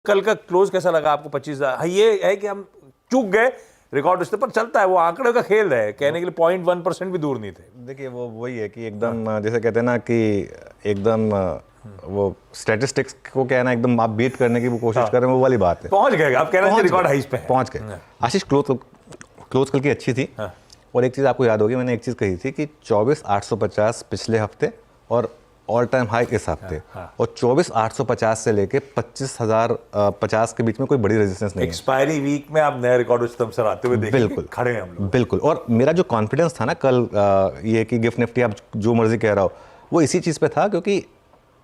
कल का क्लोज कैसा लगा आपको? 25,000। हाँ, ये है कि हम चूक गए रिकॉर्ड उससे, पर चलता है, वो आंकड़े का खेल है, कहने के लिए 0.1% भी दूर नहीं थे। देखिए वो वही है कि एकदम जैसे कहते हैं ना कि एकदम वो स्टैटिस्टिक्स को क्या है ना, एकदम आप बीट करने की वो कोशिश कर रहे हैं, वो वाली बात है। पहुंच गए आप, कहना चाहिए रिकॉर्ड हाइस पे पहुंच गए। आशीष क्लोज कल की अच्छी थी। और एक चीज़ आपको याद होगी, मैंने एक चीज़ कही थी कि 24,850 पिछले हफ्ते और ऑल टाइम हाई इस हफ्ते, और 24,850 से लेके 25,050 के बीच में कोई बड़ी रेजिस्टेंस नहीं है। एक्सपायरी वीक में आप नए रिकॉर्ड उच्चतम से आते हुए देखेंगे। बिल्कुल खड़े हैं हम लोग। बिल्कुल। और मेरा जो कॉन्फिडेंस था ना कल, ये कि गिफ्ट निफ्टी आप जो मर्जी कह रहा हो, वो इसी चीज़ पे था क्योंकि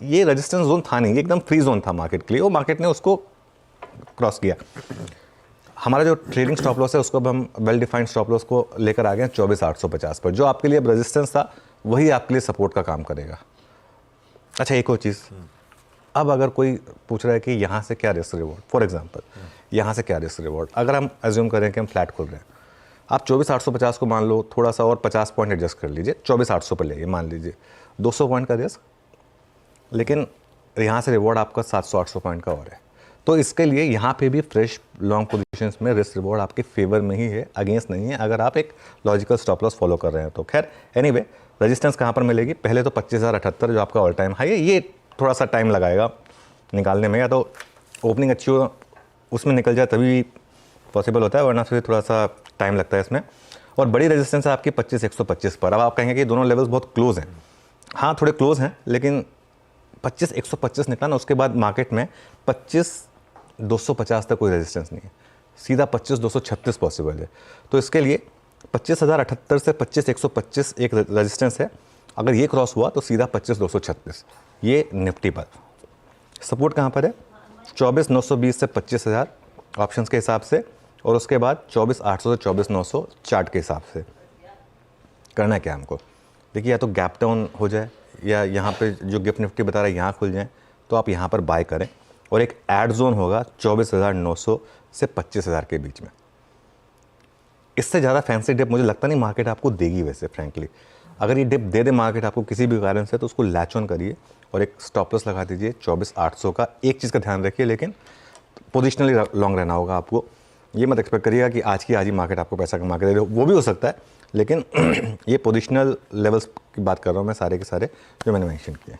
ये रेजिस्टेंस जोन था नहीं, ये एकदम फ्री जोन था मार्केट के लिए, और मार्केट ने उसको क्रॉस किया। हमारा जो ट्रेडिंग स्टॉप लॉस है उसको अब हम वेल डिफाइंड स्टॉप लॉस को लेकर आ गए 24,850 पर। जो आपके लिए अब रेजिस्टेंस था वही आपके लिए सपोर्ट का काम करेगा। अच्छा, एक और चीज़, अब अगर कोई पूछ रहा है कि यहाँ से क्या रिस्क रिवॉर्ड, फॉर एग्जांपल यहाँ से क्या रिस्क रिवॉर्ड, अगर हम एज्यूम करें कि हम फ्लैट खोल रहे हैं, आप 24,850 को मान लो, थोड़ा सा और 50 पॉइंट एडजस्ट कर लीजिए, 24,800 पर ले मान लीजिए, 200 पॉइंट का रिस्क, लेकिन यहाँ से रिवॉर्ड आपका 700-800 पॉइंट का और है। तो इसके लिए यहाँ पे भी फ्रेश लॉन्ग पोजीशंस में रिस्क रिवॉर्ड आपके फेवर में ही है, अगेंस्ट नहीं है, अगर आप एक लॉजिकल स्टॉप लॉस फॉलो कर रहे हैं तो। खैर एनीवे, रेजिस्टेंस कहाँ पर मिलेगी? पहले तो 25,078 जो आपका ऑल टाइम हाई है, ये थोड़ा सा टाइम लगाएगा निकालने में, या तो ओपनिंग अच्छी हो उसमें निकल जाए तभी पॉसिबल होता है, वरना फिर थोड़ा सा टाइम लगता है इसमें। और बड़ी रेजिस्टेंस है आपकी 25,125 पर। अब आप कहेंगे कि दोनों लेवल्स बहुत क्लोज हैं, हाँ थोड़े क्लोज हैं, लेकिन 25,125 निकला ना, उसके बाद मार्केट में 25,250 तक कोई रेजिस्टेंस नहीं है, सीधा 25,236 पॉसिबल है। तो इसके लिए 25,078 से 25,125 एक रेजिस्टेंस है, अगर ये क्रॉस हुआ तो सीधा 25,236। ये निफ्टी पर सपोर्ट कहाँ पर है? 24,920 से 25,000 ऑप्शंस के हिसाब से, और उसके बाद 24,800 से 24,900 चार्ट के हिसाब से। करना क्या हमको? देखिए, या तो गैप डाउन हो जाए, या यहाँ पे जो गिफ्ट निफ्टी बता रहा है यहाँ खुल जाए, तो आप यहाँ पर बाय करें, और एक एड जोन होगा 24,900 से 25,000 के बीच में। इससे ज़्यादा फैंसी डिप मुझे लगता नहीं मार्केट आपको देगी वैसे फ्रैंकली। अगर ये डिप दे दे मार्केट आपको किसी भी कारण से, तो उसको लैच ऑन करिए और एक स्टॉप लॉस लगा दीजिए 24,800 का। एक चीज़ का ध्यान रखिए, लेकिन पोजिशनली लॉन्ग रहना होगा आपको। ये मत एक्सपेक्ट करिएगा कि आज की आज ही मार्केट आपको पैसा कमा के दे दे, वो भी हो सकता है, लेकिन ये पोजिशनल लेवल्स की बात कर रहा हूँ मैं, सारे के सारे जो मैंने मेंशन किए।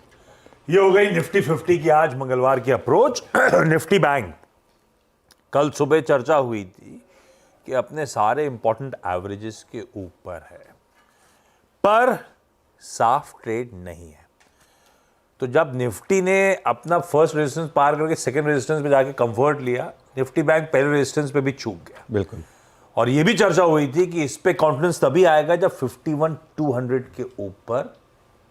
ये हो गई निफ्टी 50 की आज मंगलवार की अप्रोच। निफ्टी बैंक कल सुबह चर्चा हुई थी कि अपने सारे इंपॉर्टेंट एवरेजेस के ऊपर है, पर साफ ट्रेड नहीं है। तो जब निफ्टी ने अपना फर्स्ट रेजिस्टेंस पार करके सेकंड रेजिस्टेंस पे जाके कंफर्ट लिया, निफ्टी बैंक पहले रेजिस्टेंस पे भी चूक गया। बिल्कुल। और ये भी चर्चा हुई थी कि इस पे कॉन्फिडेंस तभी आएगा जब 51,200 के ऊपर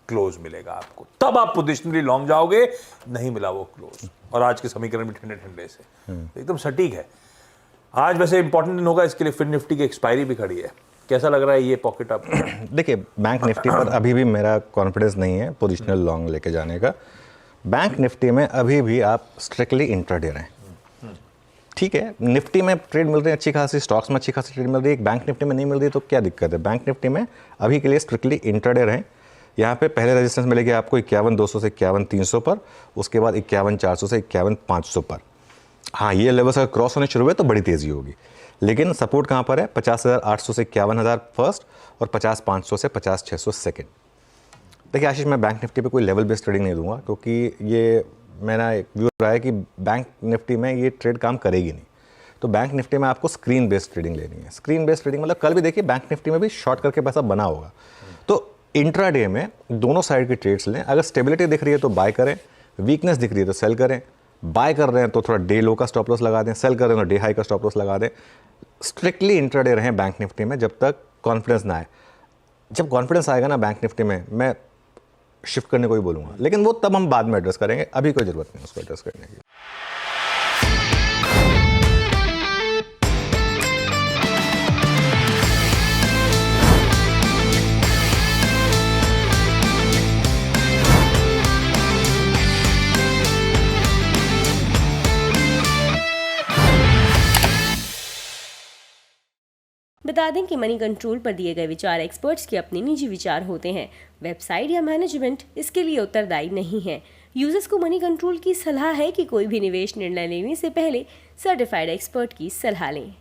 क्लोज मिलेगा आपको, तब आप पोजिशनली लॉन्ग जाओगे। नहीं मिला वो क्लोज, और आज के समीकरण भी ठंडे ठंडे से एकदम सटीक है। आज वैसे इंपॉर्टेंट दिन होगा इसके लिए, फिर निफ्टी की एक्सपायरी भी खड़ी है। कैसा लग रहा है ये पॉकेट आपको? देखिए, बैंक निफ्टी पर अभी भी मेरा कॉन्फिडेंस नहीं है पोजिशनल लॉन्ग लेके जाने का। बैंक निफ्टी में अभी भी आप स्ट्रिक्टली इंट्राडे रहें। ठीक है, निफ्टी में ट्रेड मिल रही है अच्छी खासी, स्टॉक्स में अच्छी खासी ट्रेड मिल रही है, बैंक निफ्टी में नहीं मिल रही, तो क्या दिक्कत है? बैंक निफ्टी में अभी के लिए स्ट्रिक्टली इंट्राडे रहें। यहाँ पे पहले रेजिस्टेंस मिलेगी आपको 51,200 से 51,300 पर, उसके बाद 51,400 से 51,500 पर। हाँ, ये लेवल्स अगर क्रॉस होने शुरू हुए तो बड़ी तेज़ी होगी, लेकिन सपोर्ट कहाँ पर है? 50,800 से 51,000 फर्स्ट, और 50,500 से 50,600 सेकेंड। देखिए आशीष, मैं बैंक निफ्टी पे कोई लेवल बेस्ड ट्रेडिंग नहीं दूंगा, क्योंकि ये मेरा एक व्यू रहा है कि बैंक निफ्टी में ये ट्रेड काम करेगी नहीं। तो बैंक निफ्टी में आपको स्क्रीन बेस्ड ट्रेडिंग लेनी है। स्क्रीन बेस्ड ट्रेडिंग मतलब कल भी देखिए बैंक निफ्टी में भी शॉर्ट करके पैसा बना होगा। तो इंट्राडे में दोनों साइड की ट्रेड्स लें। अगर स्टेबिलिटी दिख रही है तो बाय करें, वीकनेस दिख रही है तो सेल करें। बाय कर रहे हैं तो थोड़ा डे लो का स्टॉप लॉस लगा दें, सेल कर रहे हैं तो डे हाई का स्टॉप लॉस लगा दें। स्ट्रिक्टली इंट्राडे रहें बैंक निफ्टी में जब तक कॉन्फिडेंस ना आए। जब कॉन्फिडेंस आएगा ना बैंक निफ्टी में, मैं शिफ्ट करने को ही बोलूँगा, लेकिन वो तब हम बाद में एड्रेस करेंगे, अभी कोई ज़रूरत नहीं उसको एड्रेस करने की। बता दें कि मनी कंट्रोल पर दिए गए विचार एक्सपर्ट्स के अपने निजी विचार होते हैं। वेबसाइट या मैनेजमेंट इसके लिए उत्तरदायी नहीं है। यूजर्स को मनी कंट्रोल की सलाह है कि कोई भी निवेश निर्णय लेने से पहले सर्टिफाइड एक्सपर्ट की सलाह लें।